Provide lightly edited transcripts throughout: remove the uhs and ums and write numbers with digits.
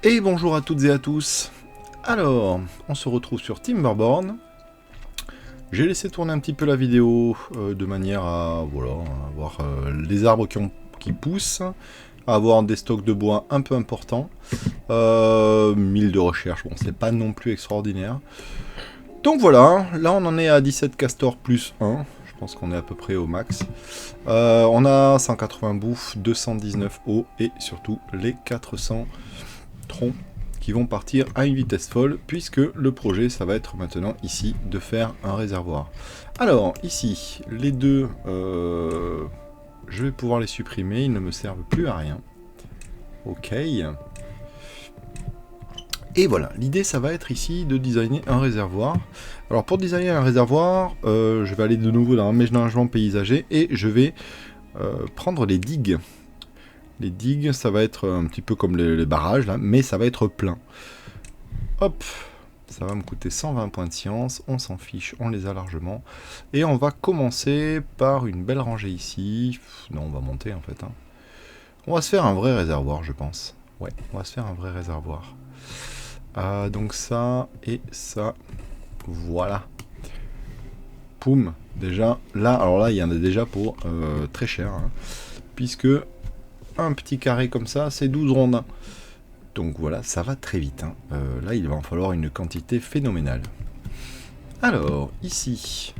Et bonjour à toutes et à tous. Alors, on se retrouve sur Timberborn. J'ai laissé tourner un petit peu la vidéo de manière à, voilà, à voir les arbres qui poussent, à avoir des stocks de bois un peu importants. 1000 de recherche, bon, c'est pas non plus extraordinaire. Donc voilà, là on en est à 17 castors plus 1. Je pense qu'on est à peu près au max. On a 180 bouffes, 219 eau et surtout les 400 troncs qui vont partir à une vitesse folle, puisque le projet, ça va être maintenant ici de faire un réservoir. Alors, ici, les deux, je vais pouvoir les supprimer, ils ne me servent plus à rien. Ok. Et voilà, l'idée, ça va être ici de designer un réservoir. Alors, pour designer un réservoir, je vais aller de nouveau dans l'aménagement paysager, et je vais prendre les digues. Les digues, ça va être un petit peu comme les barrages, là, mais ça va être plein. Hop, ça va me coûter 120 points de science, on s'en fiche, on les a largement. Et on va commencer par une belle rangée ici. Non, on va monter en fait. Hein. On va se faire un vrai réservoir, je pense. Ouais, on va se faire un vrai réservoir. Donc ça et ça. Voilà. Poum. Déjà, là, alors là, il y en a déjà pour très cher. Hein, puisque un petit carré comme ça, c'est 12 rondes. Donc voilà, ça va très vite. Hein. Là, il va en falloir une quantité phénoménale. Alors, ici,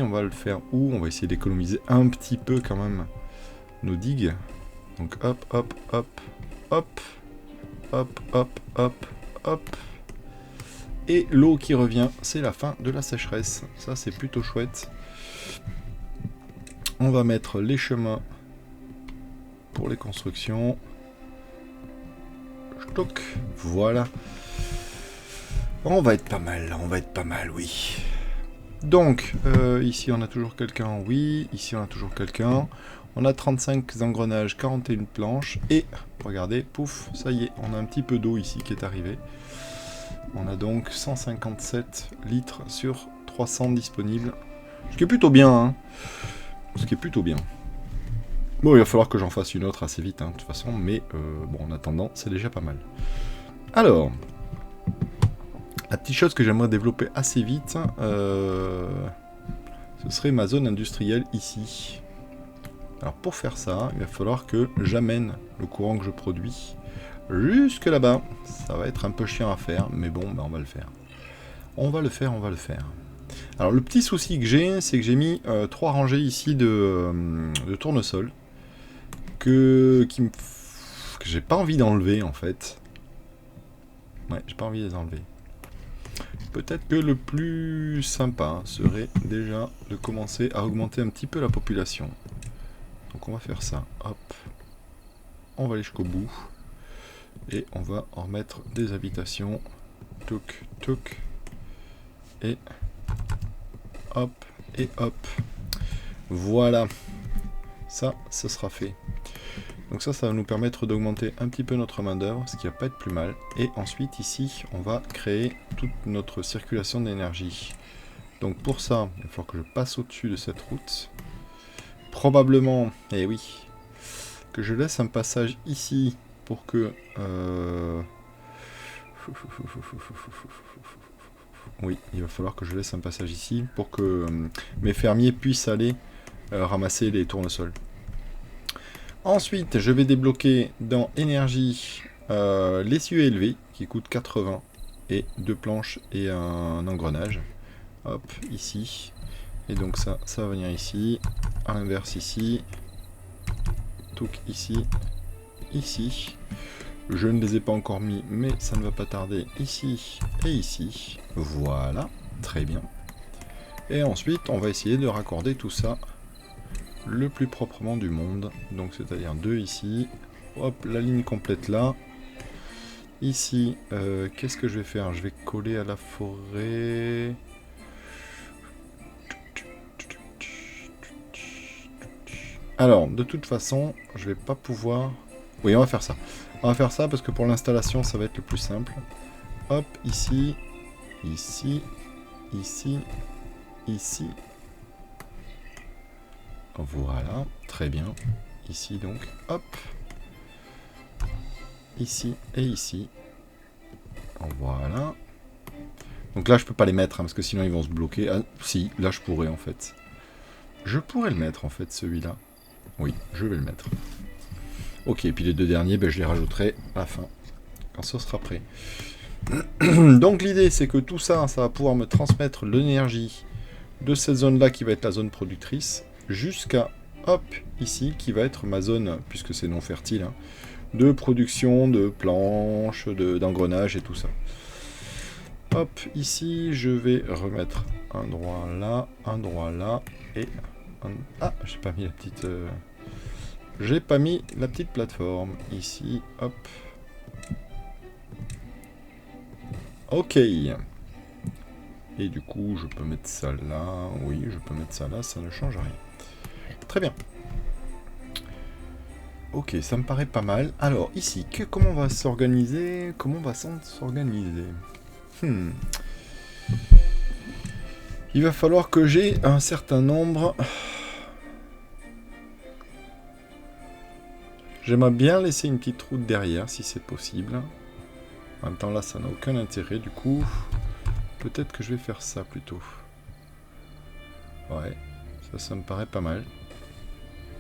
on va le faire où? On va essayer d'économiser un petit peu quand même nos digues. Donc hop, hop, hop, hop, hop, hop, hop, hop. Et l'eau qui revient, c'est la fin de la sécheresse. Ça, c'est plutôt chouette. On va mettre les chemins pour les constructions. Stock, voilà. On va être pas mal, oui. Donc, ici on a toujours quelqu'un, oui. Ici on a toujours quelqu'un. On a 35 engrenages, 41 planches. Et, regardez, pouf, ça y est, on a un petit peu d'eau ici qui est arrivée. On a donc 157 litres sur 300 disponibles. Ce qui est plutôt bien, hein. Ce qui est plutôt bien. Bon, il va falloir que j'en fasse une autre assez vite, hein, de toute façon. Mais, bon, en attendant, c'est déjà pas mal. Alors... La petite chose que j'aimerais développer assez vite, ce serait ma zone industrielle ici. Alors pour faire ça, il va falloir que j'amène le courant que je produis jusque là-bas. Ça va être un peu chiant à faire, mais bon, bah on va le faire. On va le faire. Alors le petit souci que j'ai, c'est que j'ai mis 3 rangées ici de tournesol que j'ai pas envie d'enlever en fait. Ouais, j'ai pas envie de les enlever. Peut-être que le plus sympa serait déjà de commencer à augmenter un petit peu la population. Donc on va faire ça, hop. On va aller jusqu'au bout. Et on va en remettre des habitations. Toc, toc. Et hop, et hop. Voilà. Ça, ce sera fait. Donc ça va nous permettre d'augmenter un petit peu notre main d'œuvre, ce qui va pas être plus mal. Et ensuite, ici, on va créer toute notre circulation d'énergie. Donc pour ça, il va falloir que je passe au-dessus de cette route. Probablement, eh oui, que je laisse un passage ici pour que... Oui, il va falloir que je laisse un passage ici pour que mes fermiers puissent aller ramasser les tournesols. Ensuite, je vais débloquer dans énergie l'essieu élevé qui coûte 80 et 2 planches et un engrenage. Hop, ici. Et donc ça va venir ici. À l'inverse ici. Touk ici. Ici. Je ne les ai pas encore mis, mais ça ne va pas tarder. Ici et ici. Voilà, très bien. Et ensuite, on va essayer de raccorder tout ça le plus proprement du monde. Donc c'est-à-dire 2 ici. Hop, la ligne complète là. Ici, qu'est-ce que je vais faire? Je vais coller à la forêt. Alors, de toute façon, je vais pas pouvoir... Oui, on va faire ça. On va faire ça parce que pour l'installation, ça va être le plus simple. Hop, ici, ici, ici, ici. Voilà, très bien. Ici donc, hop. Ici et ici. Voilà. Donc là, je peux pas les mettre, hein, parce que sinon ils vont se bloquer. Ah, si, là je pourrais en fait. Je pourrais le mettre en fait, celui-là. Oui, je vais le mettre. Ok, et puis les deux derniers, ben, je les rajouterai à la fin, quand ce sera prêt. Donc l'idée, c'est que tout ça, ça va pouvoir me transmettre l'énergie de cette zone-là, qui va être la zone productrice, jusqu'à, hop, ici, qui va être ma zone, puisque c'est non fertile, hein, de production de planches, d'engrenages et tout ça. Hop, ici, je vais remettre un droit là, et... Ah, j'ai pas mis la petite... J'ai pas mis la petite plateforme. Ici, hop. Ok. Et du coup, je peux mettre ça là. Oui, je peux mettre ça là, ça ne change rien. Très bien. Ok, ça me paraît pas mal. Alors, ici, comment on va s'organiser? Comment on va s'organiser? Il va falloir que j'ai un certain nombre... J'aimerais bien laisser une petite route derrière, si c'est possible. En même temps, là, ça n'a aucun intérêt, du coup... Peut-être que je vais faire ça, plutôt. Ouais, ça me paraît pas mal.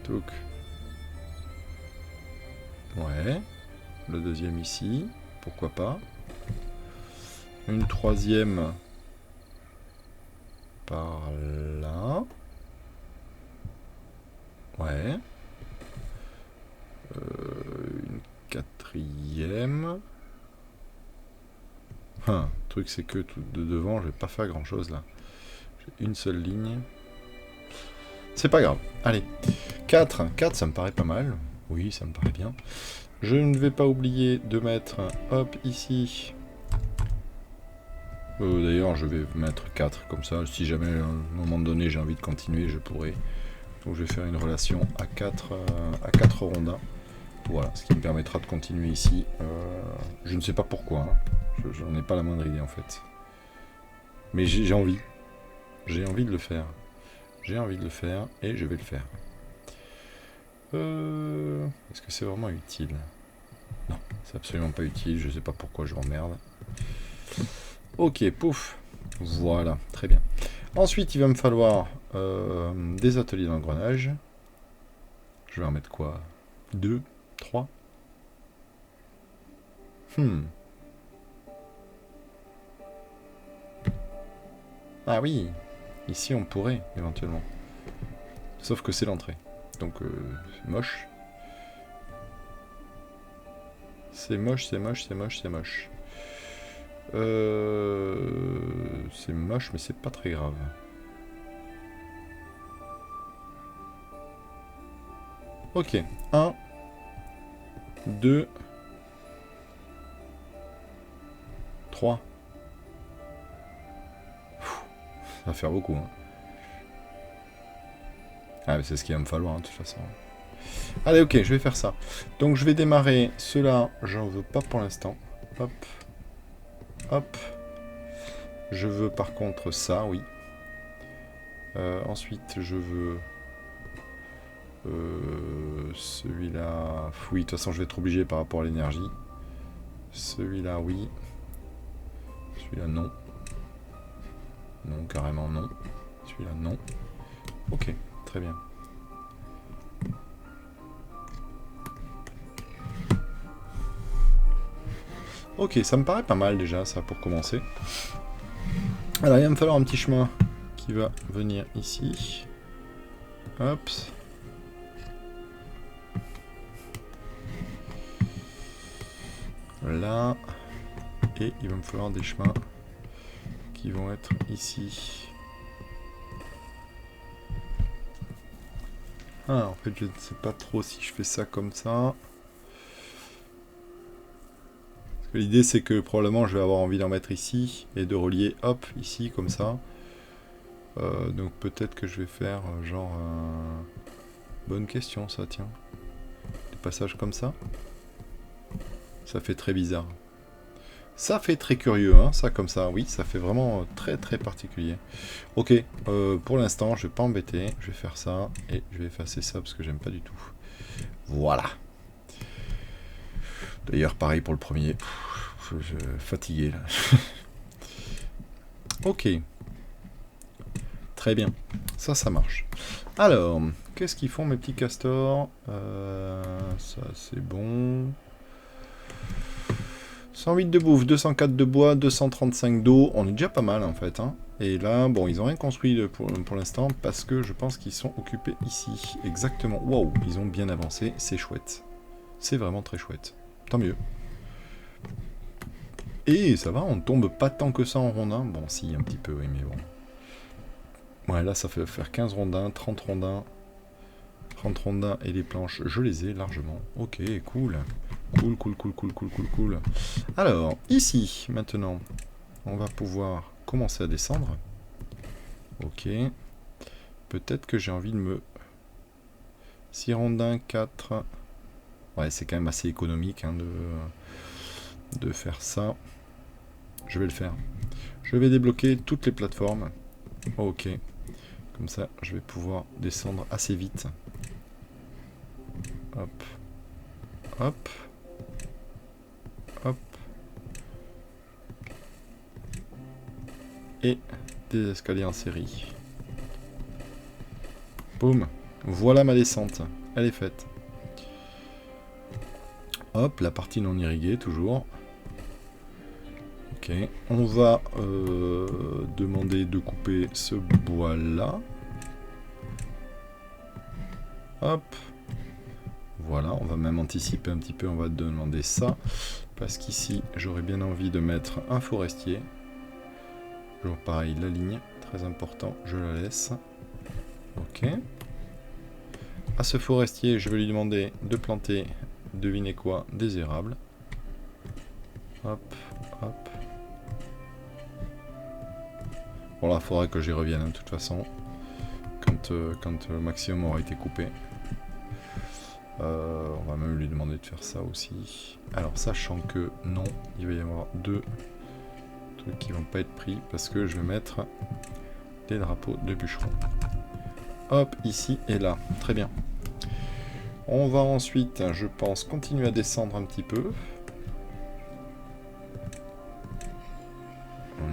Donc... Ouais. Le deuxième ici, pourquoi pas. Une troisième... Par là. Ouais. Une quatrième. Le truc c'est que tout de devant, je vais pas faire grand chose là. J'ai une seule ligne. C'est pas grave. Allez. 4. 4, ça me paraît pas mal. Oui, ça me paraît bien. Je ne vais pas oublier de mettre, hop, ici. D'ailleurs, je vais mettre 4 comme ça. Si jamais à un moment donné j'ai envie de continuer, je pourrais. Donc je vais faire une relation à 4 rondins. Voilà, ce qui me permettra de continuer ici. Je ne sais pas pourquoi. Hein. Je n'en ai pas la moindre idée en fait. Mais j'ai envie. J'ai envie de le faire. J'ai envie de le faire et je vais le faire. Est-ce que c'est vraiment utile? Non, c'est absolument pas utile. Je sais pas pourquoi je m'emmerde. Ok, pouf. Voilà, très bien. Ensuite, il va me falloir des ateliers d'engrenage. Je vais en mettre quoi? 2, 3. Ah oui, ici on pourrait éventuellement. Sauf que c'est l'entrée. Donc c'est moche. C'est moche, c'est moche, c'est moche, c'est moche. C'est moche, mais c'est pas très grave. Ok, 1, 2, 3. Ça va faire beaucoup. Hein. Ah, mais c'est ce qu'il va me falloir, hein, de toute façon. Allez, ok, je vais faire ça. Donc, je vais démarrer. Ceux-là, j'en veux pas pour l'instant. Hop. Hop. Je veux par contre ça, oui. Ensuite, je veux... celui-là... Oui, de toute façon, je vais être obligé par rapport à l'énergie. Celui-là, oui. Celui-là, non. Non, carrément non. Celui-là, non. Ok, très bien. Ok, ça me paraît pas mal déjà, ça, pour commencer. Alors, il va me falloir un petit chemin qui va venir ici. Hop. Là. Et il va me falloir des chemins qui vont être ici. Ah, en fait, je ne sais pas trop si je fais ça comme ça. L'idée, c'est que probablement, je vais avoir envie d'en mettre ici et de relier, hop, ici, comme ça. Donc peut-être que je vais faire genre... Bonne question, ça, tiens. Des passages comme ça. Ça fait très bizarre. Ça fait très curieux, hein, ça comme ça. Oui, ça fait vraiment très très particulier. Ok, pour l'instant, je vais pas embêter. Je vais faire ça et je vais effacer ça parce que j'aime pas du tout. Voilà. D'ailleurs, pareil pour le premier. Fatigué là. Ok. Très bien. Ça marche. Alors, qu'est-ce qu'ils font mes petits castors? Ça c'est bon. 108 de bouffe, 204 de bois, 235 d'eau. On est déjà pas mal en fait. Hein. Et là, bon, ils ont rien construit pour l'instant parce que je pense qu'ils sont occupés ici. Exactement. Waouh, ils ont bien avancé. C'est chouette. C'est vraiment très chouette. Tant mieux. Et ça va, on tombe pas tant que ça en rondins. Bon, si, un petit peu, oui, mais bon. Ouais, là, ça fait faire 15 rondins, 30 rondins. 30 rondins et les planches, je les ai largement. Ok, cool. Cool. Alors, ici, maintenant, on va pouvoir commencer à descendre. Ok. Peut-être que j'ai envie de me... 6 rondins, 4... Ouais, c'est quand même assez économique hein, de faire ça. Je vais le faire. Je vais débloquer toutes les plateformes. Ok. Comme ça, je vais pouvoir descendre assez vite. Hop. Hop. Hop. Et des escaliers en série. Boum. Voilà ma descente. Elle est faite. Hop, la partie non irriguée, toujours. Ok. On va demander de couper ce bois-là. Hop. Voilà, on va même anticiper un petit peu, on va demander ça. Parce qu'ici, j'aurais bien envie de mettre un forestier. Toujours pareil, la ligne, très important, je la laisse. Ok. À ce forestier, je vais lui demander de planter, devinez quoi, des érables. Hop, hop. Bon là, il faudra que j'y revienne, hein, de toute façon. Quand le maximum aura été coupé. On va même lui demander de faire ça aussi. Alors, sachant que non, il va y avoir deux trucs qui vont pas être pris parce que je vais mettre des drapeaux de bûcherons. Hop, ici et là. Très bien. On va ensuite, je pense, continuer à descendre un petit peu.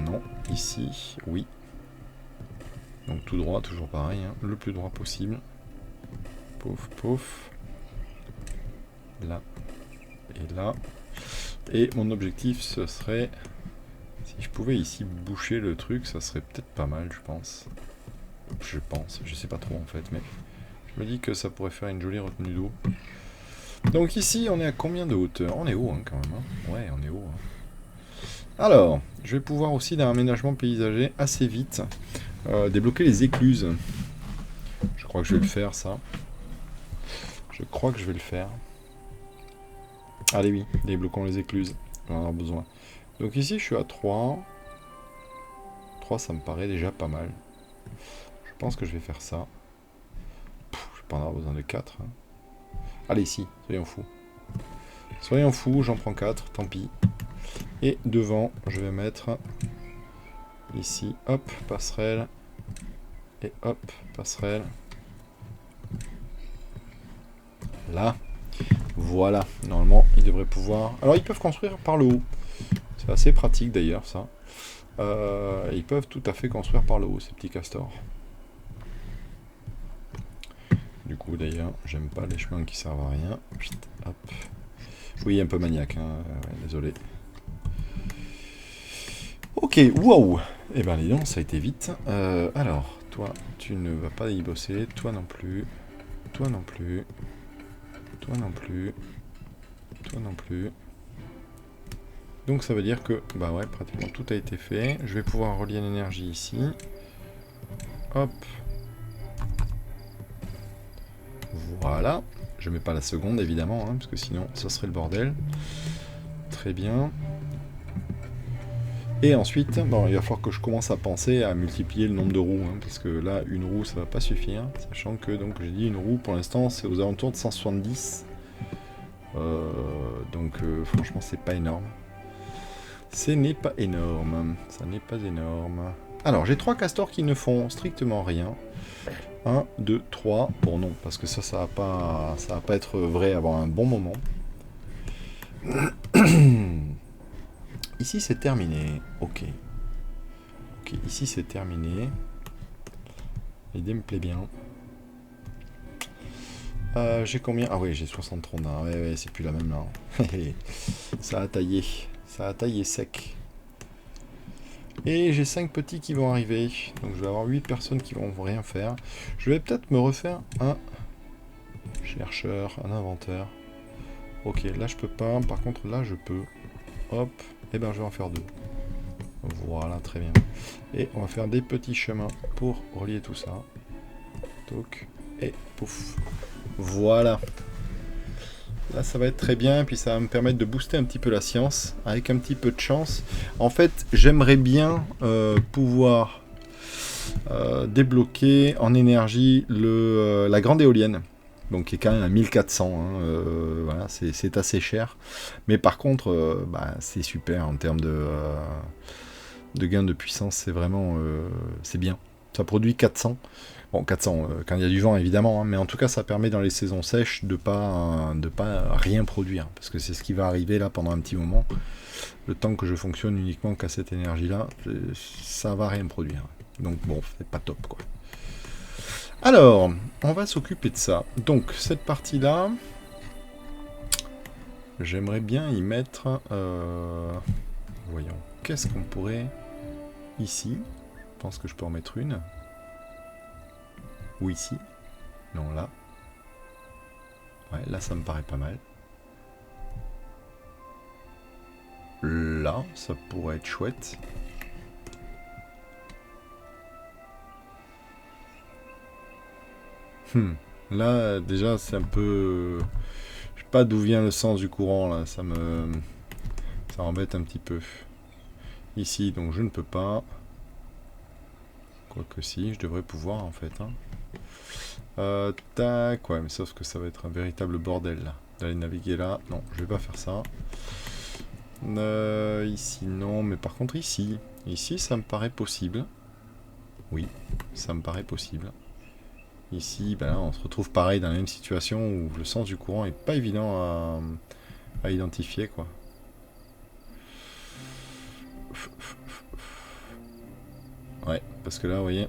Non, ici, oui. Donc tout droit, toujours pareil, hein, le plus droit possible. Pouf, pouf. Là et là. Et mon objectif, ce serait... Si je pouvais ici boucher le truc, ça serait peut-être pas mal, je pense. Je sais pas trop en fait, mais... Je me dis que ça pourrait faire une jolie retenue d'eau. Donc ici, on est à combien de hauteur? On est haut, hein, quand même. Hein. Ouais, on est haut. Hein. Alors, je vais pouvoir aussi, dans l'aménagement paysager, assez vite, débloquer les écluses. Je crois que je vais le faire, ça. Je crois que je vais le faire. Allez, oui, débloquons les écluses. On en a besoin. Donc ici, je suis à 3. 3, ça me paraît déjà pas mal. Je pense que je vais faire ça. Je vais pas en avoir besoin de 4. Hein. Allez, ici, soyons fous. Soyons fous, j'en prends 4, tant pis. Et devant, je vais mettre ici, hop, passerelle. Et hop, passerelle. Là. Voilà, normalement, ils devraient pouvoir... Alors, ils peuvent construire par le haut. C'est assez pratique, d'ailleurs, ça. Ils peuvent tout à fait construire par le haut, ces petits castors. Du coup, d'ailleurs, j'aime pas les chemins qui servent à rien. Chut, hop. Oui, un peu maniaque, hein. Ouais, désolé. Ok, wow. Eh ben, dis donc, ça a été vite. Alors, toi, tu ne vas pas y bosser. Toi non plus. Toi non plus. Toi non plus. Toi non plus. Donc ça veut dire que, bah ouais, pratiquement tout a été fait. Je vais pouvoir relier l'énergie ici. Hop. Voilà. Je mets pas la seconde, évidemment, hein, parce que sinon, ça serait le bordel. Très bien. Et ensuite, bon, il va falloir que je commence à penser à multiplier le nombre de roues, hein, parce que là, une roue, ça va pas suffire. Sachant que, donc, j'ai dit une roue, pour l'instant, c'est aux alentours de 170. Donc, franchement, c'est pas énorme. Ce n'est pas énorme. Ça n'est pas énorme. Alors, j'ai 3 castors qui ne font strictement rien. 1, 2, 3. Bon, non, parce que ça va pas être vrai avant un bon moment. Ici, c'est terminé. Ok. Ok, ici, c'est terminé. L'idée me plaît bien. J'ai combien? Ah oui, j'ai 60 rondins. Ouais, ouais, c'est plus la même là. Ça a taillé. Ça a taillé sec. Et j'ai 5 petits qui vont arriver. Donc je vais avoir 8 personnes qui vont rien faire. Je vais peut-être me refaire un chercheur, un inventeur. Ok, là je peux pas. Par contre là je peux. Hop. Et ben je vais en faire 2. Voilà, très bien. Et on va faire des petits chemins pour relier tout ça. Toc. Et pouf. Voilà. Là, ça va être très bien, puis ça va me permettre de booster un petit peu la science, avec un petit peu de chance. En fait, j'aimerais bien pouvoir débloquer en énergie la grande éolienne, donc qui est quand même à 1400, hein, voilà, c'est assez cher. Mais par contre, c'est super en termes de gain de puissance, c'est vraiment c'est bien. Ça produit 400. Bon, 400 quand il y a du vent évidemment, hein, mais en tout cas ça permet dans les saisons sèches de pas rien produire, parce que c'est ce qui va arriver là pendant un petit moment. Le temps que je fonctionne uniquement qu'à cette énergie là, ça va rien produire. Donc bon, c'est pas top quoi. Alors, on va s'occuper de ça. Donc cette partie là, j'aimerais bien y mettre, voyons, qu'est-ce qu'on pourrait ici. Je pense que je peux en mettre une. Ou ici. Non, là. Ouais, là, ça me paraît pas mal. Là, ça pourrait être chouette. Là, déjà, c'est un peu... Je sais pas d'où vient le sens du courant, là. Ça embête un petit peu. Ici, donc, je ne peux pas. Quoique si, je devrais pouvoir, en fait, hein. Tac, ouais, mais sauf que ça va être un véritable bordel là. D'aller naviguer là, non, je vais pas faire ça. Ici, non, mais par contre ici, ça me paraît possible. Oui, ça me paraît possible. Ici, ben là, on se retrouve pareil dans la même situation où le sens du courant est pas évident à identifier, quoi. Ouais, parce que là, vous voyez,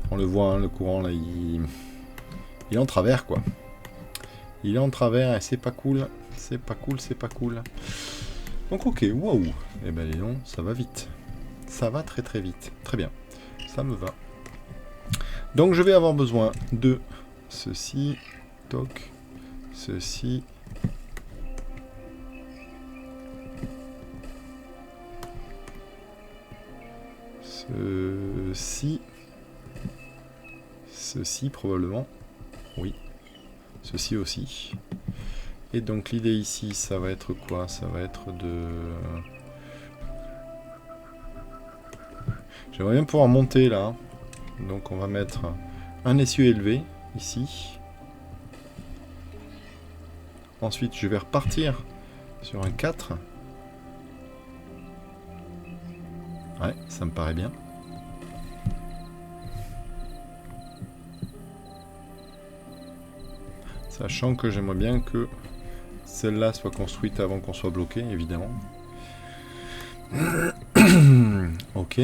on le voit, hein, le courant là, il est en travers, quoi. Il est en travers et c'est pas cool. C'est pas cool, c'est pas cool. Donc ok, waouh. Eh ben les noms, ça va vite. Ça va très très vite. Très bien. Ça me va. Donc je vais avoir besoin de ceci. Toc. Ceci. Ceci. Ceci probablement. Oui. Ceci aussi. Et donc l'idée ici, ça va être quoi? Ça va être de... J'aimerais bien pouvoir monter là. Donc on va mettre un essieu élevé ici. Ensuite je vais repartir sur un 4. Ouais, ça me paraît bien. Sachant que j'aimerais bien que celle-là soit construite avant qu'on soit bloqué, évidemment. Ok.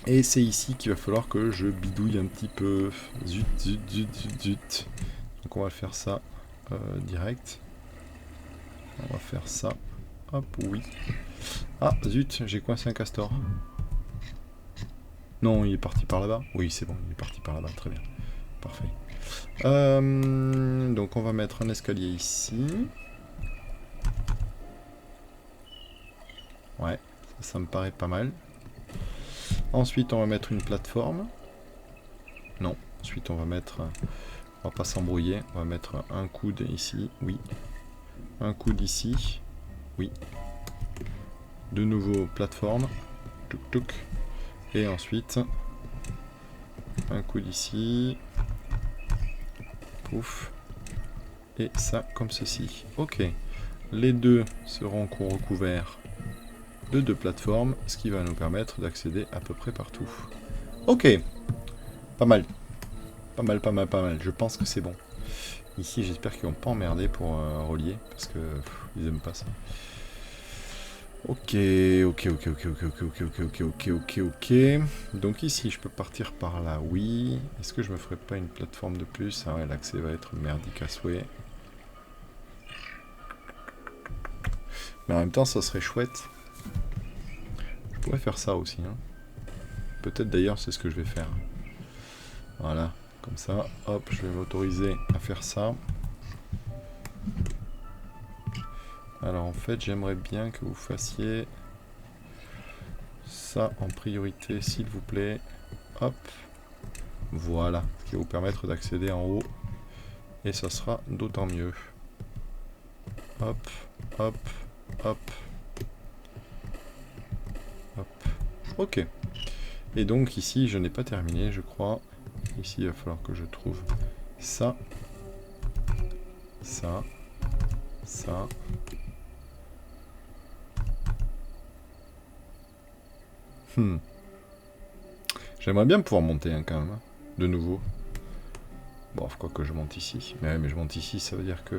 Et c'est ici qu'il va falloir que je bidouille un petit peu. Zut, zut, zut, zut, zut. Donc on va faire ça direct. On va faire ça. Hop, oui. Ah, zut, j'ai coincé un castor. Non, il est parti par là-bas. Oui, c'est bon, il est parti par là-bas, très bien. Parfait. Donc on va mettre un escalier ici. Ouais, ça me paraît pas mal. Ensuite on va mettre une plateforme. Non, ensuite on va mettre... On va pas s'embrouiller. On va mettre un coude ici, oui. Un coude ici, oui. De nouveau plateforme. Touk touk. Et ensuite un coude ici. Pouf. Et ça comme ceci. Ok. Les deux seront recouverts de deux plateformes, ce qui va nous permettre d'accéder à peu près partout. Ok. Pas mal. Pas mal, pas mal, pas mal. Je pense que c'est bon. Ici, j'espère qu'ils vont pas emmerder pour relier, parce que ils aiment pas ça. Ok. Donc ici, je peux partir par là, oui. Est-ce que je me ferais pas une plateforme de plus? Ah ouais, l'accès va être merdique à souhait. Mais en même temps, ça serait chouette. Je pourrais faire ça aussi, hein. Peut-être d'ailleurs, c'est ce que je vais faire. Voilà, comme ça, hop, je vais m'autoriser à faire ça. Alors en fait, j'aimerais bien que vous fassiez ça en priorité, s'il vous plaît. Hop, voilà, ce qui va vous permettre d'accéder en haut. Et ça sera d'autant mieux. Hop, hop, hop, hop. Ok. Et donc ici, je n'ai pas terminé, je crois. Ici, il va falloir que je trouve ça, ça, ça. J'aimerais bien pouvoir monter hein, quand même, hein, de nouveau. Bon, quoi que je monte ici. Mais, ouais, mais je monte ici, ça veut dire que...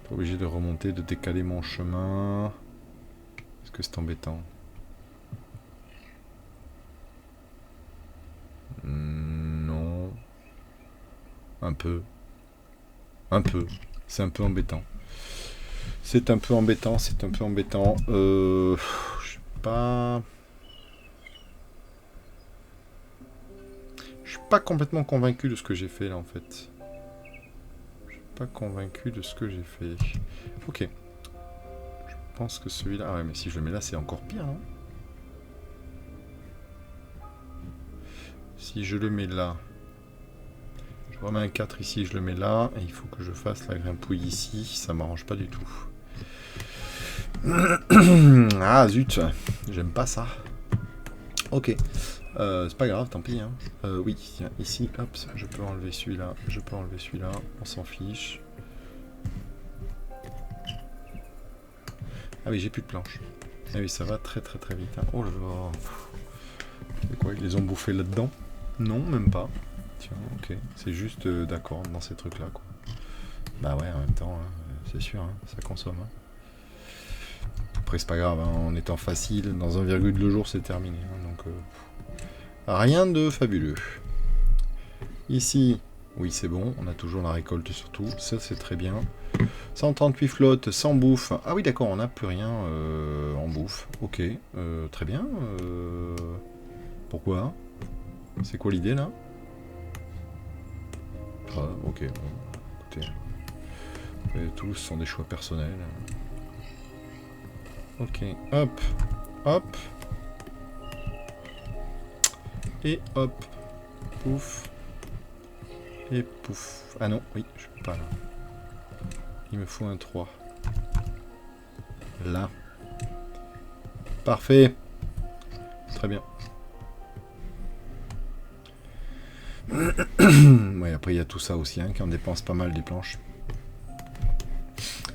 T'es obligé de remonter, de décaler mon chemin. Est-ce que c'est embêtant? Non. Un peu. Un peu. C'est un peu embêtant. C'est un peu embêtant, c'est un peu embêtant. Je sais pas... Je suis pas complètement convaincu de ce que j'ai fait là en fait. Je suis pas convaincu de ce que j'ai fait. Ok. Je pense que celui-là... Ah ouais, mais si je le mets là, c'est encore pire, non? Si je le mets là... Je remets un 4 ici, je le mets là. Et il faut que je fasse la grimpouille ici. Ça m'arrange pas du tout. Ah zut, j'aime pas ça. Ok. C'est pas grave, tant pis. Hein. Oui, tiens, ici, hop, je peux enlever celui-là, je peux enlever celui-là, on s'en fiche. Ah oui, j'ai plus de planches. Ah oui, ça va très très très vite. Hein. Oh là là. C'est quoi, ils les ont bouffés là-dedans? Non, même pas. Tiens, ok. C'est juste d'accord dans ces trucs-là, quoi. Bah ouais, en même temps, hein, c'est sûr, hein, ça consomme. Hein. Après, c'est pas grave, hein, en étant facile, dans 1,2 jour, c'est terminé. Hein, donc, rien de fabuleux. Ici, oui, c'est bon, on a toujours la récolte surtout, ça c'est très bien. 138 flottes, sans bouffe. Ah oui, d'accord, on n'a plus rien en bouffe. Ok, très bien. Pourquoi? C'est quoi l'idée là? Ah, ok, bon, écoutez. Tous sont des choix personnels. Ok, hop, hop. Et hop, pouf. Et pouf. Ah non, oui, je peux pas là. Il me faut un 3. Là. Parfait. Très bien. Ouais, après il y a tout ça aussi, hein, qui en dépense pas mal des planches.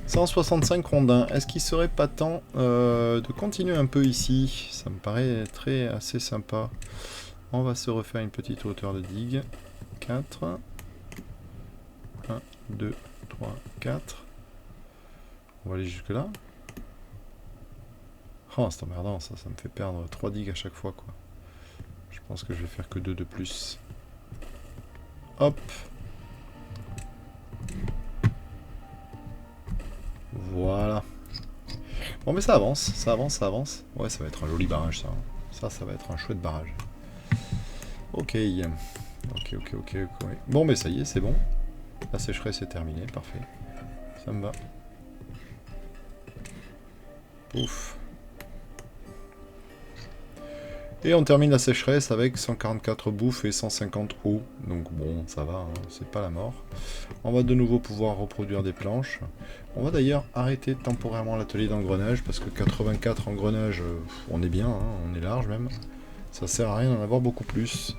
165 rondins. Est-ce qu'il serait pas temps de continuer un peu ici? Ça me paraît assez sympa. On va se refaire une petite hauteur de digue. 4. 1, 2, 3, 4. On va aller jusque là. Oh, c'est emmerdant ça, ça me fait perdre 3 digues à chaque fois quoi. Je pense que je vais faire que 2 de plus. Hop. Voilà. Bon mais ça avance, ça avance, ça avance. Ouais, ça va être un joli barrage ça. Ça va être un chouette barrage. Ok. Ok. Bon mais ça y est, c'est bon. La sécheresse est terminée, parfait. Ça me va. Pouf. Et on termine la sécheresse avec 144 bouffes et 150 eau. Donc bon, ça va, hein, c'est pas la mort. On va de nouveau pouvoir reproduire des planches. On va d'ailleurs arrêter temporairement l'atelier d'engrenage, parce que 84 engrenages, on est bien, hein, on est large même. Ça sert à rien d'en avoir beaucoup plus.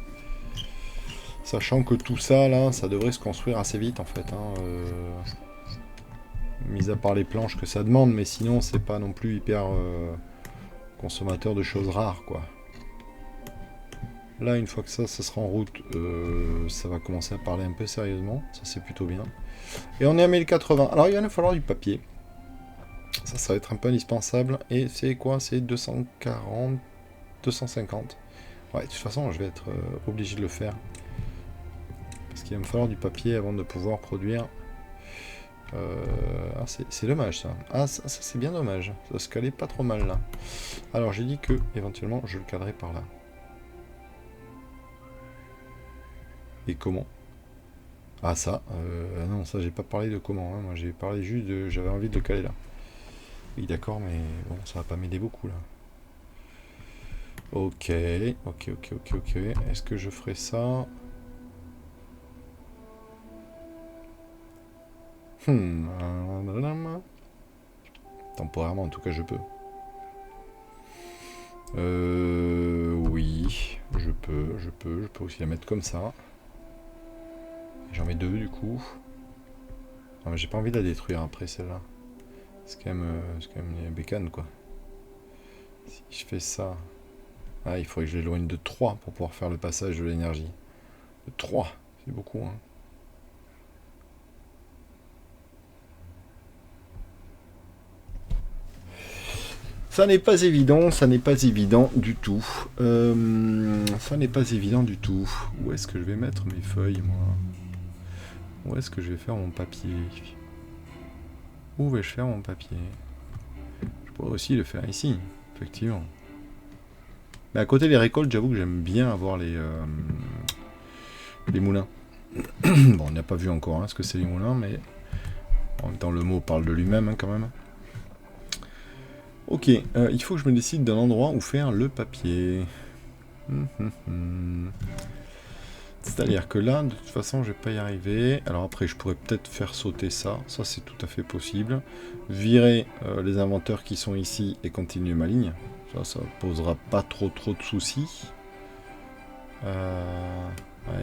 Sachant que tout ça, là, ça devrait se construire assez vite, en fait. Hein, mis à part les planches que ça demande, mais sinon, c'est pas non plus hyper consommateur de choses rares, quoi. Là, une fois que ça sera en route, ça va commencer à parler un peu sérieusement. Ça, c'est plutôt bien. Et on est à 1080. Alors, il va nous falloir du papier. Ça va être un peu indispensable. Et c'est quoi? C'est 240, 250. Ouais, de toute façon, je vais être obligé de le faire. Parce qu'il va me falloir du papier avant de pouvoir produire. Ah, c'est dommage ça. Ah, ça c'est bien dommage. Ça se calait pas trop mal là. Alors j'ai dit que éventuellement je le cadrais par là. Et comment? Ah ça, non, ça j'ai pas parlé de comment. Hein. Moi j'ai parlé juste de. J'avais envie de le caler là. Oui, d'accord, mais bon, ça va pas m'aider beaucoup là. Ok, ok. Est-ce que je ferai ça? Temporairement, en tout cas, je peux. Oui, je peux aussi la mettre comme ça. J'en mets deux du coup. Non, mais j'ai pas envie de la détruire après celle-là. C'est quand même les bécanes quoi. Si je fais ça. Ah, il faudrait que je l'éloigne de 3 pour pouvoir faire le passage de l'énergie. De 3, c'est beaucoup hein. Ça n'est pas évident, ça n'est pas évident du tout. Ça n'est pas évident du tout. Où est-ce que je vais mettre mes feuilles, moi? Où est-ce que je vais faire mon papier? Où vais-je faire mon papier? Je pourrais aussi le faire ici, effectivement. Mais à côté des récoltes, j'avoue que j'aime bien avoir les moulins. Bon, on n'a pas vu encore hein, ce que c'est les moulins, mais en même temps, le mot parle de lui-même hein, quand même. Ok, il faut que je me décide d'un endroit où faire le papier. C'est-à-dire que là, de toute façon, je vais pas y arriver. Alors après, je pourrais peut-être faire sauter ça. Ça, c'est tout à fait possible. Virer les inventeurs qui sont ici et continuer ma ligne. Ça posera pas trop de soucis. Ouais,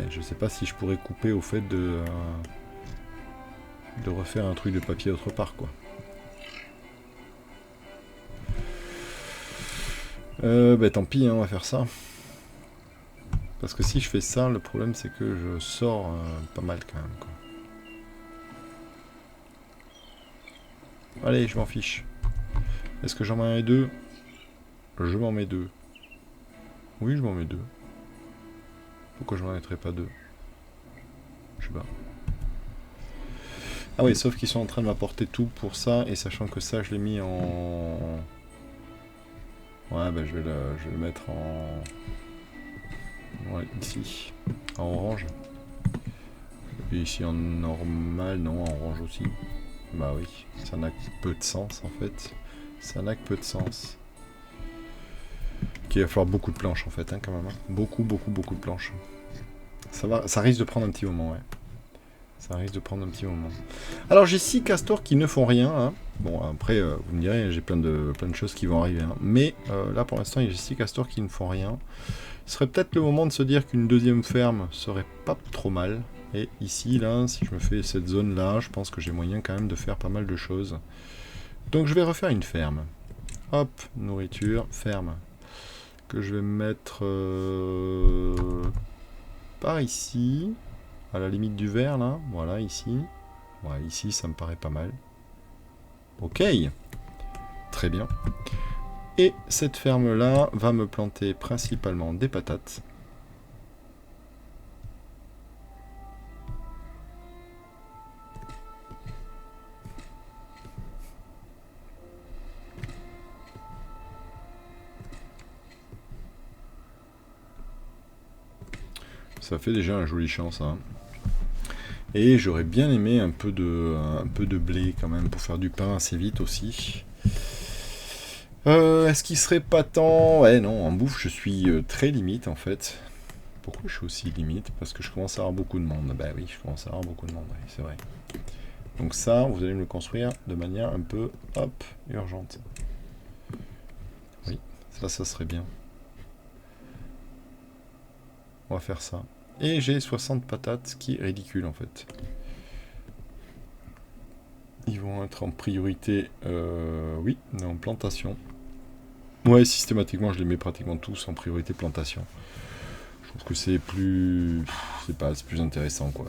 je sais pas si je pourrais couper au fait de refaire un truc de papier autre part, quoi. Bah tant pis, hein, on va faire ça. Parce que si je fais ça, le problème c'est que je sors pas mal quand même, quoi. Allez, je m'en fiche. Est-ce que j'en mets deux? Je m'en mets deux. Oui, je m'en mets deux. Pourquoi je m'en mettrais pas deux? Je sais pas. Ah oui, sauf qu'ils sont en train de m'apporter tout pour ça, et sachant que ça, je l'ai mis en... Ouais, bah je vais le mettre en... Ouais, ici. En orange. Et ici en normal, non, en orange aussi. Bah oui, ça n'a que peu de sens en fait. Ça n'a que peu de sens. Il va falloir beaucoup de planches en fait, hein, quand même. Hein. Beaucoup de planches. Ça risque de prendre un petit moment, ouais. Ça risque de prendre un petit moment. Alors j'ai 6 castors qui ne font rien. Hein. Bon, après, vous me direz, j'ai plein de choses qui vont arriver. Hein. Mais là, pour l'instant, j'ai 6 castors qui ne font rien. Ce serait peut-être le moment de se dire qu'une deuxième ferme serait pas trop mal. Et ici, là, si je me fais cette zone-là, je pense que j'ai moyen quand même de faire pas mal de choses. Donc je vais refaire une ferme. Hop, nourriture, ferme. Que je vais mettre par ici, à la limite du vert, là. Voilà, ici. Ouais, ici, ça me paraît pas mal. Ok. Très bien. Et cette ferme-là va me planter principalement des patates. Ça fait déjà un joli champ, ça. Et j'aurais bien aimé un peu de blé quand même pour faire du pain assez vite aussi. Est-ce qu'il serait pas temps? Ouais, non, en bouffe, je suis très limite en fait. Pourquoi je suis aussi limite? Parce que je commence à avoir beaucoup de monde. Bah oui, je commence à avoir beaucoup de monde, oui, c'est vrai. Donc ça, vous allez me le construire de manière un peu, hop, urgente. Oui, ça serait bien. On va faire ça. Et j'ai 60 patates, ce qui est ridicule en fait. Ils vont être en priorité, oui, en plantation. Ouais, systématiquement, je les mets pratiquement tous en priorité plantation. Je trouve que c'est plus... c'est plus intéressant, quoi.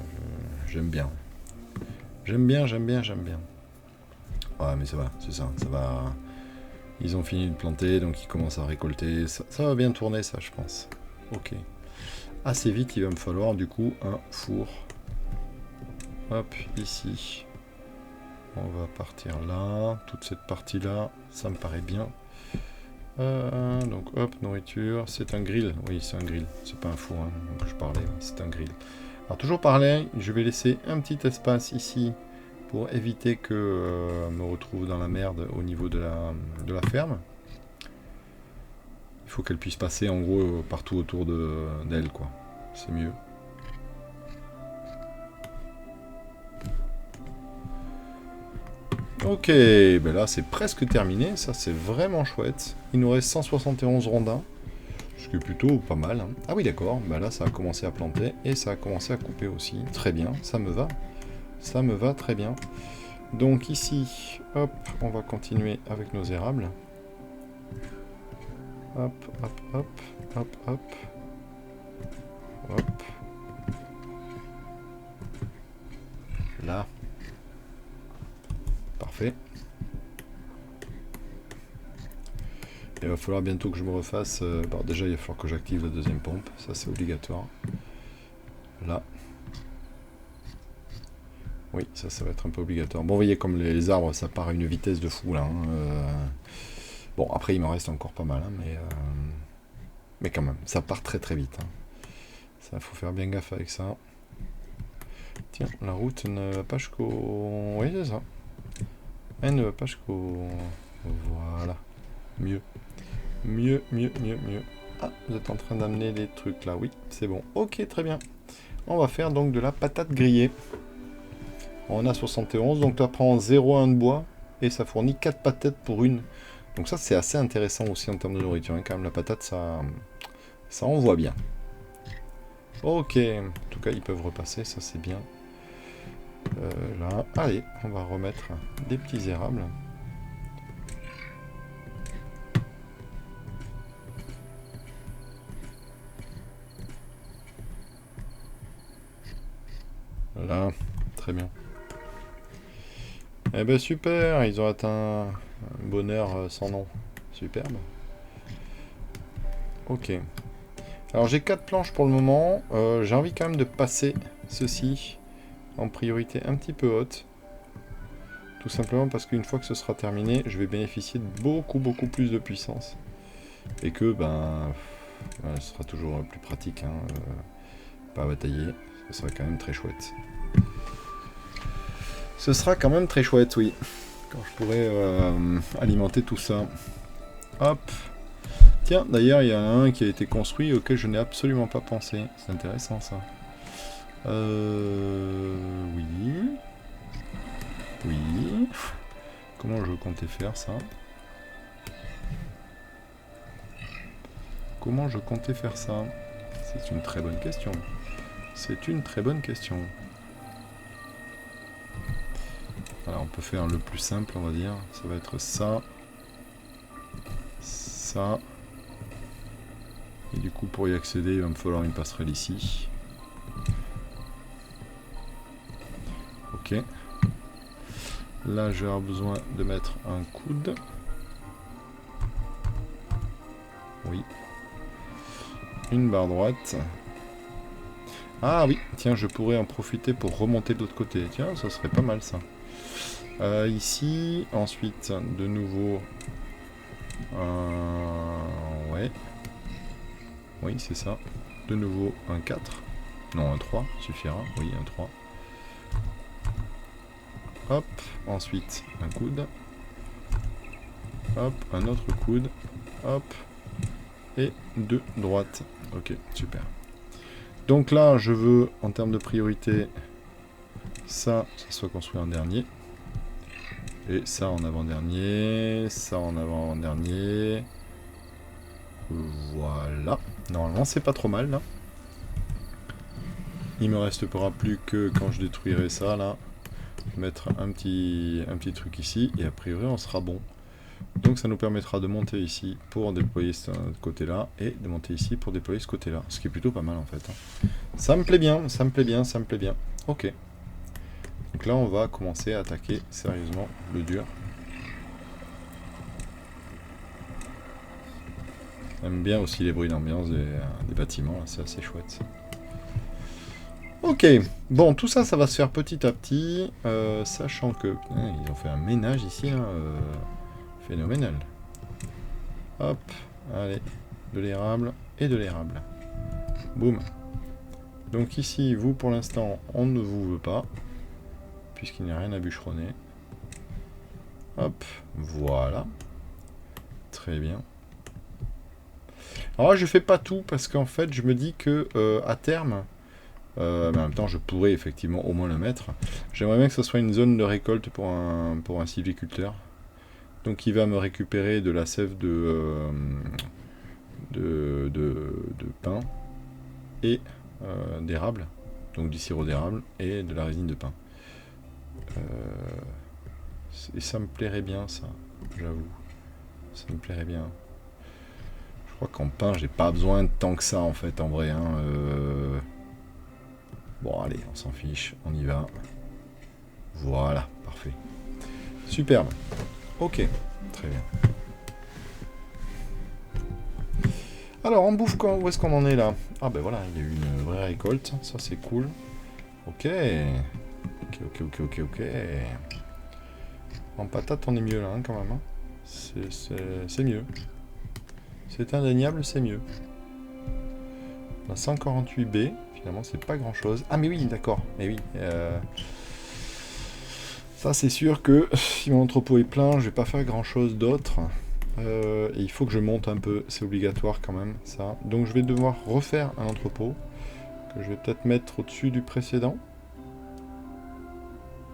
J'aime bien. J'aime bien. Ouais, mais ça va, c'est ça, ça va... Ils ont fini de planter, donc ils commencent à récolter. Ça va bien tourner, ça, je pense. Ok. Assez vite, il va me falloir, du coup, un four. Hop, ici. On va partir là. Toute cette partie-là, ça me paraît bien. Donc, hop, nourriture. C'est un grill. Oui, c'est un grill. C'est pas un four, hein, donc je parlais. C'est un grill. Alors, toujours pareil, je vais laisser un petit espace ici pour éviter que me retrouve dans la merde au niveau de la ferme. Il faut qu'elle puisse passer en gros partout autour d'elle, quoi. C'est mieux. Ok, ben là c'est presque terminé, ça c'est vraiment chouette. Il nous reste 171 rondins, ce qui est plutôt pas mal. Hein. Ah oui d'accord, ben là ça a commencé à planter et ça a commencé à couper aussi. Très bien, ça me va. Ça me va très bien. Donc ici, hop, on va continuer avec nos érables. Hop, hop, hop, hop, hop. Hop. Là. Parfait. Il va falloir bientôt que je me refasse... bon, déjà, il va falloir que j'active la deuxième pompe. Ça, c'est obligatoire. Là. Oui, ça va être un peu obligatoire. Bon, vous voyez, comme les arbres, ça part à une vitesse de fou, là. Hein. Bon, après, il m'en reste encore pas mal, hein, mais quand même, ça part très très vite. Hein. Ça, faut faire bien gaffe avec ça. Tiens, la route ne va pas jusqu'au... Oui, c'est ça. Elle ne va pas jusqu'au... Voilà. Mieux. Mieux. Ah, vous êtes en train d'amener des trucs là. Oui, c'est bon. Ok, très bien. On va faire donc de la patate grillée. On a 71, donc ça prend 0,1 de bois. Et ça fournit 4 patates pour une. Donc ça, c'est assez intéressant aussi en termes de nourriture. Hein. Quand même, la patate, ça envoie bien. Ok. En tout cas, ils peuvent repasser. Ça, c'est bien. Là. Allez, on va remettre des petits érables. Là, très bien. Eh ben super, ils ont atteint un bonheur sans nom. Superbe. Ok. Alors j'ai 4 planches pour le moment. J'ai envie quand même de passer ceci en priorité un petit peu haute. Tout simplement parce qu'une fois que ce sera terminé, je vais bénéficier de beaucoup plus de puissance. Et que, ben, ce sera toujours plus pratique. Hein, pas à batailler. Ce sera quand même très chouette. Ce sera quand même très chouette, oui. Quand je pourrai alimenter tout ça. Hop. Tiens, d'ailleurs, il y en a un qui a été construit auquel je n'ai absolument pas pensé. C'est intéressant, ça. Oui. Oui. Comment je comptais faire ça? Comment je comptais faire ça? C'est une très bonne question. C'est une très bonne question. Alors on peut faire le plus simple, on va dire. Ça va être ça. Ça. Et du coup, pour y accéder, il va me falloir une passerelle ici. Ok. Là, je vais avoir besoin de mettre un coude. Oui. Une barre droite. Ah oui, tiens, je pourrais en profiter pour remonter de l'autre côté. Tiens, ça serait pas mal ça. Ici, ensuite, de nouveau... ouais. Oui, c'est ça. De nouveau, un 4. Non, un 3 suffira. Oui, un 3. Hop, ensuite, un coude. Hop, un autre coude. Hop. Et 2 droites. Ok, super. Donc là, je veux, en termes de priorité, ça soit construit en dernier. Et ça en avant-dernier. Ça en avant-dernier. Voilà. Normalement, c'est pas trop mal, là. Il me restera plus que, quand je détruirai ça, là, mettre un petit truc ici. Et a priori, on sera bon. Donc ça nous permettra de monter ici pour déployer ce côté-là et de monter ici pour déployer ce côté-là. Ce qui est plutôt pas mal en fait. Hein. Ça me plaît bien, ça me plaît bien, ça me plaît bien. Ok. Donc là on va commencer à attaquer sérieusement le dur. J'aime bien aussi les bruits d'ambiance des bâtiments, c'est assez chouette. Ok, bon, tout ça, ça va se faire petit à petit, sachant que... ils ont fait un ménage ici, hein, phénoménal. Hop, allez, de l'érable et de l'érable. Boum. Donc ici, vous, pour l'instant, on ne vous veut pas, puisqu'il n'y a rien à bûcheronner. Hop, voilà. Très bien. Alors là, je fais pas tout, parce qu'en fait, je me dis que, à terme... mais en même temps, je pourrais effectivement au moins le mettre. J'aimerais bien que ce soit une zone de récolte pour un sylviculteur. Donc il va me récupérer de la sève de pin et d'érable. Donc du sirop d'érable et de la résine de pin. Et ça me plairait bien, ça, j'avoue. Ça me plairait bien. Je crois qu'en pain, j'ai pas besoin de tant que ça, en fait, en vrai. Hein. Bon, allez, on s'en fiche, on y va. Voilà, parfait. Superbe. Ok, très bien. Alors, en bouffe, où est-ce qu'on en est là? Ah ben voilà, il y a eu une vraie récolte, ça c'est cool. Ok. Ok. En patate, on est mieux là, hein, quand même. Hein. C'est mieux. C'est indéniable, c'est mieux. On a 148 B, finalement c'est pas grand chose. Ah mais oui, d'accord, mais oui. Ça c'est sûr que si mon entrepôt est plein, je vais pas faire grand chose d'autre. Et il faut que je monte un peu, c'est obligatoire quand même, ça. Donc je vais devoir refaire un entrepôt, que je vais peut-être mettre au-dessus du précédent.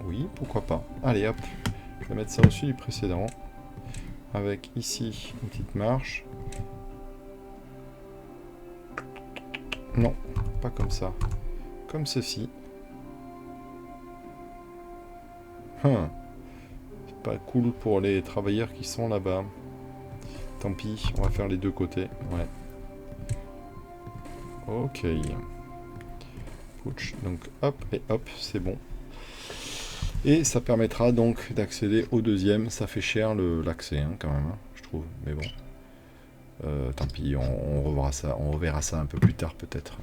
Oui, pourquoi pas. Allez hop, je vais mettre ça au-dessus du précédent. Avec ici une petite marche. Non, pas comme ça. Comme ceci. C'est pas cool pour les travailleurs qui sont là-bas. Tant pis, on va faire les deux côtés. Ouais. Ok. Ouch. Donc hop et hop, c'est bon. Et ça permettra donc d'accéder au deuxième. Ça fait cher l'accès hein, quand même, hein, je trouve. Mais bon. Tant pis, on reverra ça un peu plus tard peut-être.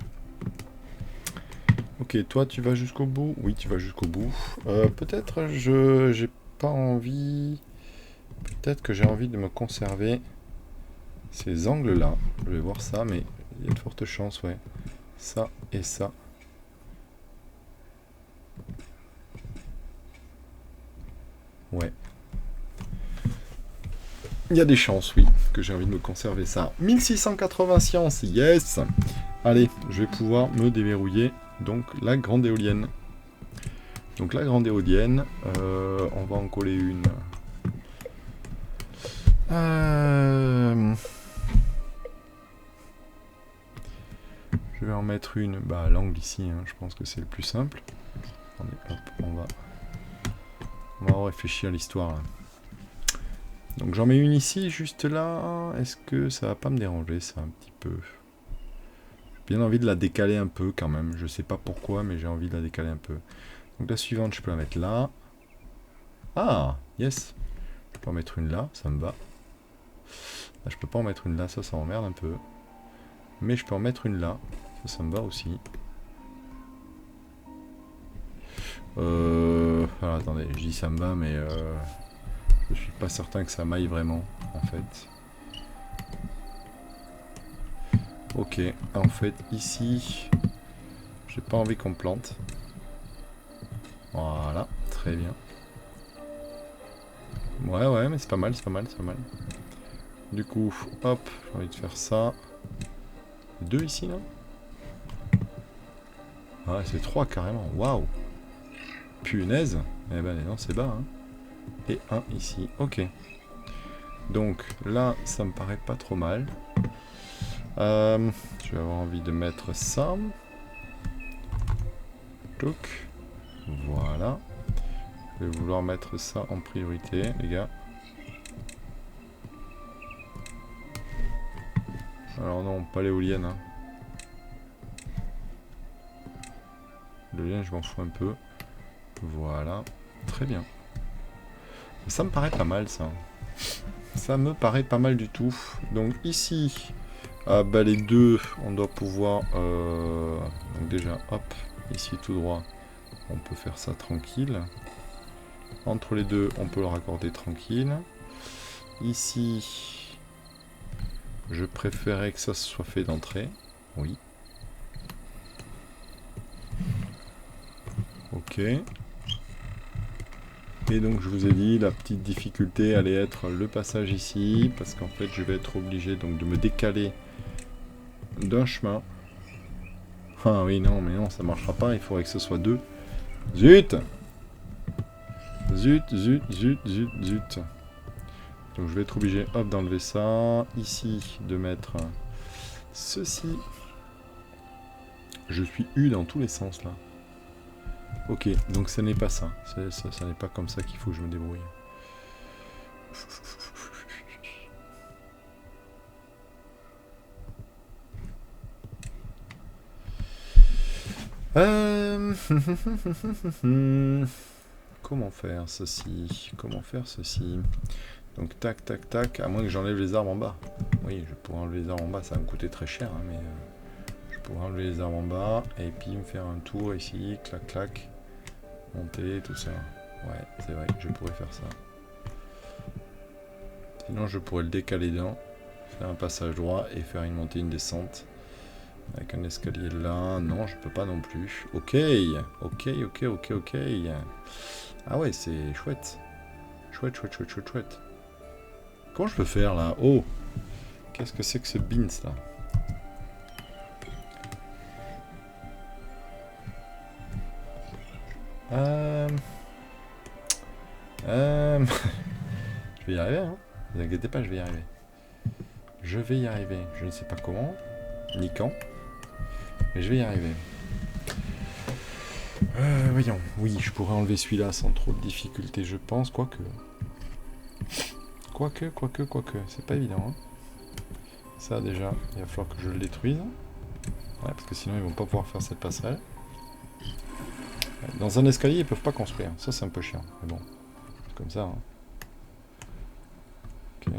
Ok, toi tu vas jusqu'au bout? Oui, tu vas jusqu'au bout. Peut-être j'ai pas envie... Peut-être que j'ai envie de me conserver ces angles-là. Je vais voir ça, mais il y a de fortes chances, ouais. Ça et ça. Ouais. Il y a des chances, oui, que j'ai envie de me conserver ça. 1680 sciences, yes! Allez, je vais pouvoir me déverrouiller donc la grande éolienne. Donc la grande éolienne, on va en coller une. Je vais en mettre une à l'angle ici, hein, je pense que c'est le plus simple. Attendez, hop, on va réfléchir à l'histoire là. Donc j'en mets une ici, juste là. Est-ce que ça va pas me déranger ça un petit peu? J'ai bien envie de la décaler un peu quand même. Je sais pas pourquoi, mais j'ai envie de la décaler un peu. Donc la suivante, je peux la mettre là. Ah, yes. Je peux en mettre une là, ça me va. Là, je peux pas en mettre une là, ça m'emmerde un peu. Mais je peux en mettre une là. Ça me va aussi. Alors attendez, je dis ça me va, mais je suis pas certain que ça m'aille vraiment, en fait. Ok, en fait, ici, j'ai pas envie qu'on plante. Voilà, très bien. Ouais, mais c'est pas mal, c'est pas mal. Du coup, hop, j'ai envie de faire ça. 2 ici, là. Ah, c'est 3 carrément, waouh. Punaise. Eh ben, non, c'est bas, hein. Et 1 ici, ok. Donc, là, ça me paraît pas trop mal. Je vais avoir envie de mettre ça. Toc. Voilà. Je vais vouloir mettre ça en priorité, les gars. Alors non, pas l'éolienne. Hein. L'éolienne, je m'en fous un peu. Voilà. Très bien. Ça me paraît pas mal, ça. Ça me paraît pas mal du tout. Donc ici, Ah bah les deux, on doit pouvoir... Donc déjà, hop, ici tout droit, on peut faire ça tranquille. Entre les deux, on peut le raccorder tranquille. Ici, je préférais que ça soit fait d'entrée. Oui. Ok. Et donc je vous ai dit, la petite difficulté allait être le passage ici, parce qu'en fait je vais être obligé donc de me décaler d'un chemin. Ah oui, non, mais non, ça marchera pas, il faudrait que ce soit deux. Zut! Zut, zut, zut, zut, zut. Donc je vais être obligé, hop, d'enlever ça. Ici, de mettre ceci. Je suis U dans tous les sens, là. Ok, donc ce n'est pas ça. Ça n'est pas comme ça qu'il faut que je me débrouille. Comment faire ceci? Comment faire ceci? Donc tac, tac, tac, à moins que j'enlève les arbres en bas. Oui, je pourrais enlever les arbres en bas, ça va me coûter très cher, hein, mais je pourrais enlever les arbres en bas et puis me faire un tour ici, clac, clac, monter, tout ça. Ouais, c'est vrai, je pourrais faire ça. Sinon, je pourrais le décaler d'un, faire un passage droit et faire une montée, une descente. Avec un escalier là, non, je peux pas non plus. Ok, ok, ok, ok, ok. Ah ouais, c'est chouette. Chouette, chouette, chouette, chouette, chouette. Comment je peux faire là? Oh! Qu'est-ce que c'est que ce beans là? Je vais y arriver, hein? Ne vous inquiétez pas, je vais y arriver. Je vais y arriver. Je ne sais pas comment, ni quand, mais je vais y arriver. Voyons. Oui, je pourrais enlever celui-là sans trop de difficulté, je pense. Quoique. Quoique. C'est pas évident, hein? Ça, déjà, il va falloir que je le détruise. Ouais, parce que sinon, ils vont pas pouvoir faire cette passerelle. Dans un escalier, ils peuvent pas construire. Ça, c'est un peu chiant. Mais bon, c'est comme ça, hein. Ok,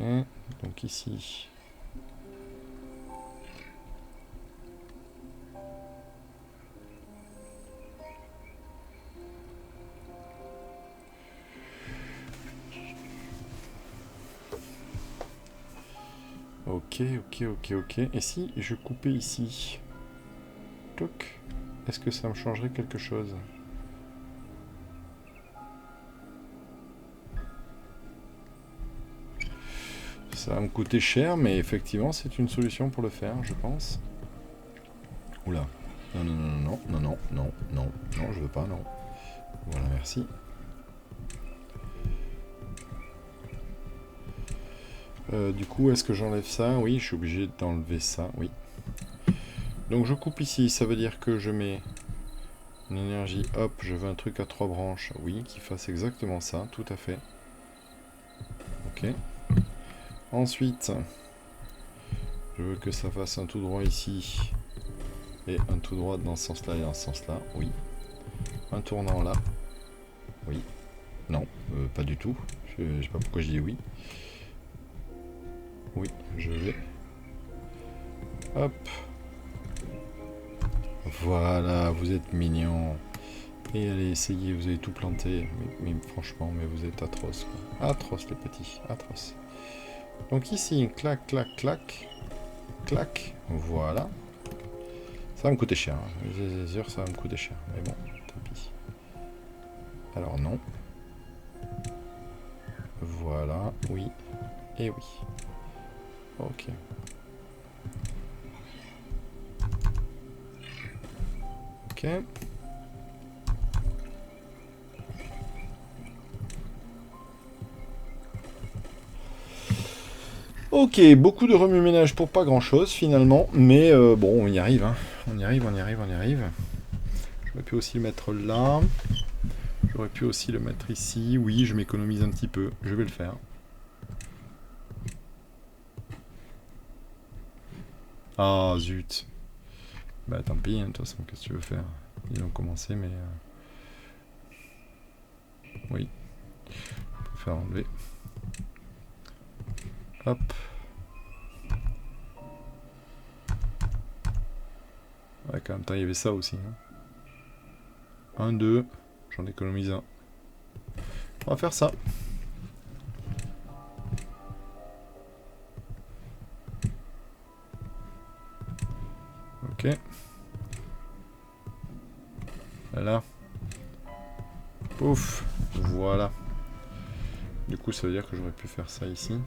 donc ici. Ok. Et si je coupais ici? Toc. Est-ce que ça me changerait quelque chose? Ça va me coûter cher, mais effectivement, c'est une solution pour le faire, je pense. Oula. Non, je veux pas, non. Voilà, merci. Du coup, est-ce que j'enlève ça? Oui, je suis obligé d'enlever ça, oui. Donc je coupe ici, ça veut dire que je mets une énergie, hop, je veux un truc à 3 branches, oui, qui fasse exactement ça, tout à fait. Ok. Ensuite, je veux que ça fasse un tout droit ici, et un tout droit dans ce sens-là et dans ce sens-là, oui. Un tournant là, oui. Non, pas du tout, je sais pas pourquoi je dis oui. Oui, je vais. Hop. Voilà, vous êtes mignon. Et allez, essayez, vous avez tout planté. Mais franchement, mais vous êtes atroce, quoi. Atroce, les petits, atroce. Donc ici, clac, clac, clac. Clac, voilà. Ça va me coûter cher, hein. C'est sûr, ça va me coûter cher. Mais bon, tant pis. Alors non. Voilà, oui. Et oui. Ok. Ok. Ok, beaucoup de remue-ménage pour pas grand-chose finalement, mais bon, on y arrive, hein. On y arrive. J'aurais pu aussi le mettre là. J'aurais pu aussi le mettre ici. Oui, je m'économise un petit peu. Je vais le faire. Ah, zut. Bah tant pis, hein, de toute façon, qu'est-ce que tu veux faire? Ils ont commencé, mais... Oui. On peut faire enlever. Hop. Ouais, quand même temps, il y avait ça aussi. Hein. 1, 2. J'en économise un. On va faire ça. Ok. Voilà. Pouf. Voilà. Du coup, ça veut dire que j'aurais pu faire ça ici.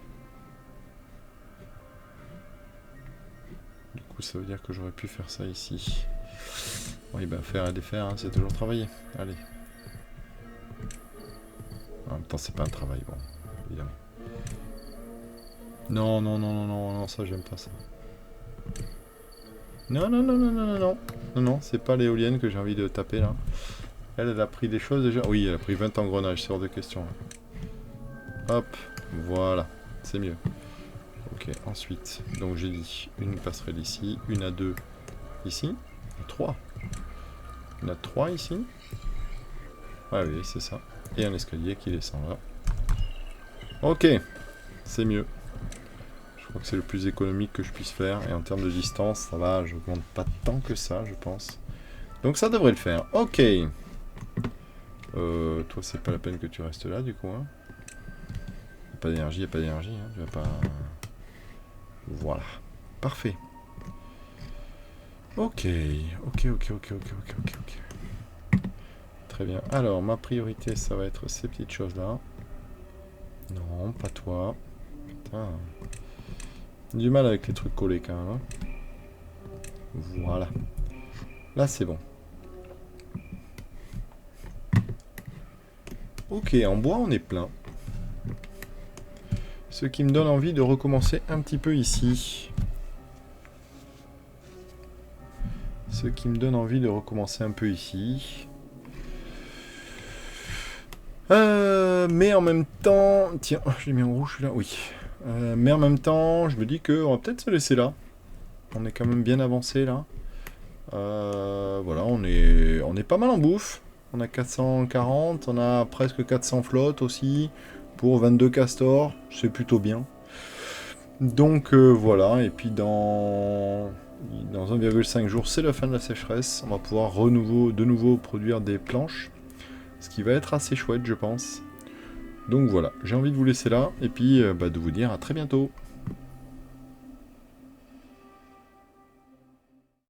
Du coup, ça veut dire que j'aurais pu faire ça ici. Oui, bah faire et défaire, hein, c'est toujours travailler. Allez. En même temps, c'est pas un travail, bon, évidemment. Non, non, non, non, non, non, ça, j'aime pas ça. Non, non, non, non, non, non, non. Non, non, c'est pas l'éolienne que j'ai envie de taper, là. Elle a pris des choses déjà. Oui, elle a pris 20 engrenages, c'est hors de question. Là. Hop, voilà, c'est mieux. Ok, ensuite, donc j'ai dit une passerelle ici, une à 2 ici, 3. On a 3 ici. Ah oui, c'est ça. Et un escalier qui descend là. Ok, c'est mieux. Je crois que c'est le plus économique que je puisse faire. Et en termes de distance, ça va, je n'augmente pas tant que ça, je pense. Donc ça devrait le faire. Ok. Toi, c'est pas la peine que tu restes là, du coup. Hein. Y a pas d'énergie, y a pas d'énergie. Hein. Tu vas pas... Voilà. Parfait. Ok. Ok, ok, ok, ok, ok, ok, ok. Très bien. Alors, ma priorité, ça va être ces petites choses-là. Non, pas toi. Putain. Du mal avec les trucs collés, quand même. Hein. Voilà. Là, c'est bon. Ok, en bois, on est plein. Ce qui me donne envie de recommencer un petit peu ici. Ce qui me donne envie de recommencer un peu ici. Mais en même temps... Tiens, je l'ai mis en rouge, là. Oui. Mais en même temps, je me dis qu'on va peut-être se laisser là. On est quand même bien avancé, là. Voilà, on est pas mal en bouffe. On a 440, on a presque 400 flottes aussi. Pour 22 castors, c'est plutôt bien. Donc voilà, et puis dans 1,5 jours, c'est la fin de la sécheresse. On va pouvoir de nouveau produire des planches. Ce qui va être assez chouette, je pense. Donc voilà, j'ai envie de vous laisser là, et puis de vous dire à très bientôt.